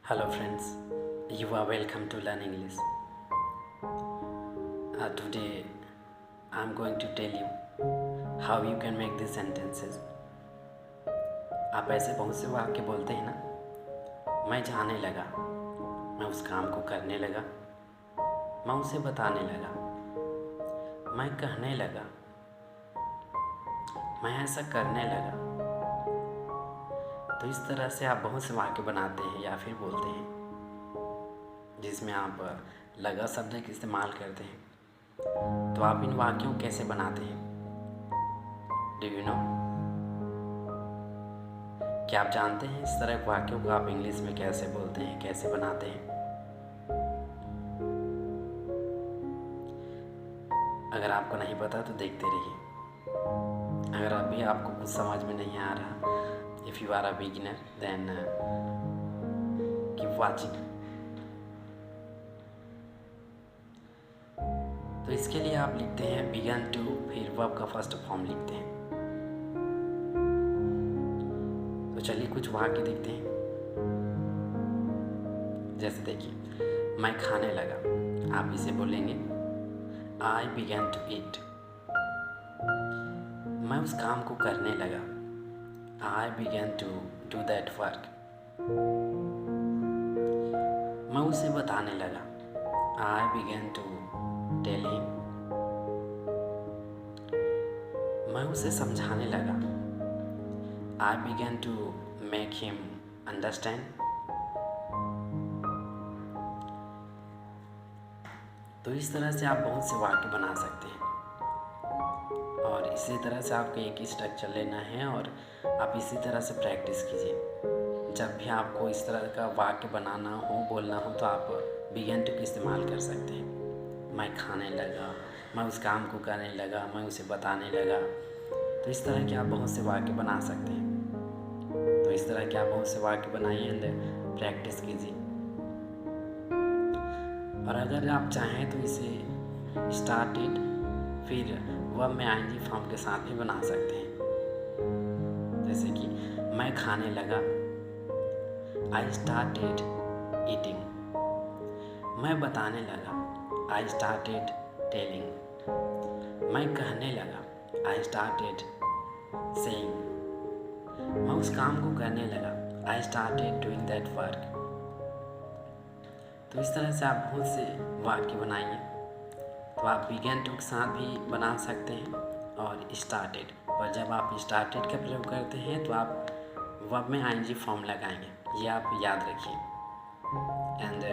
Hello friends, you are welcome to Learn English. Today I am going to tell you how you can make these sentences. आप ऐसे बहुत से वाक्य बोलते हैं ना, मैं जाने लगा, मैं उस काम को करने लगा, मैं उसे बताने लगा, मैं कहने लगा, मैं ऐसा करने लगा। तो इस तरह से आप बहुत से वाक्य बनाते हैं या फिर बोलते हैं जिसमें आप लगा शब्द का इस्तेमाल करते हैं। तो आप इन वाक्यों को कैसे बनाते हैं? Do you know? क्या आप जानते हैं इस तरह के वाक्यों को आप इंग्लिश में कैसे बोलते हैं, कैसे बनाते हैं? अगर आपको नहीं पता तो देखते रहिए। अगर अभी आपको कुछ समझ में नहीं आ रहा, if you are a beginner then keep watching. तो इसके लिए आप लिखते हैं began to, फिर वर्ब का फर्स्ट फॉर्म लिखते हैं। तो चलिए कुछ वाक्य देखते हैं। जैसे देखिए, मैं खाने लगा, आप इसे बोलेंगे I began to eat. मैं उस काम को करने लगा, I began to do that work. मैं उसे बताने लगा, I began to tell him. मैं उसे समझाने लगा, I began to make him understand. तो इस तरह से आप बहुत से वाक्य बना सकते हैं और इसी तरह से आपको एक ही स्ट्रक्चर लेना है और आप इसी तरह से प्रैक्टिस कीजिए। जब भी आपको इस तरह का वाक्य बनाना हो, बोलना हो, तो आप बिगन टू का इस्तेमाल कर सकते हैं। मैं खाने लगा, मैं उस काम को करने लगा, मैं उसे बताने लगा। तो इस तरह के आप बहुत से वाक्य बना सकते हैं। तो इस तरह के आप बहुत से वाक्य बनाइए एंड प्रैक्टिस कीजिए। और अगर आप चाहें तो इसे स्टार्टेड फिर वर्ब में आईएनजी फॉर्म के साथ भी बना सकते हैं। जैसे कि मैं खाने लगा, आई स्टार्टेड ईटिंग। मैं बताने लगा, आई स्टार्टेड टेलिंग। मैं कहने लगा, आई स्टार्टेड सेइंग। मैं उस काम को करने लगा, I started doing that work. तो इस तरह से आप बहुत से वाक्य बनाइए। तो आप बिगन टू के साथ भी बना सकते हैं और स्टार्टेड, पर जब आप स्टार्टेड का प्रयोग करते हैं तो आप वर्ब में आईएनजी फॉर्म लगाएंगे, ये आप याद रखिए। एंड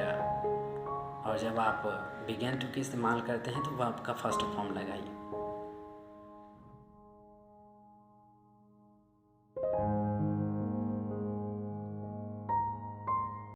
और जब आप बिगन टू का इस्तेमाल करते हैं तो वर्ब का फर्स्ट फॉर्म लगाइए।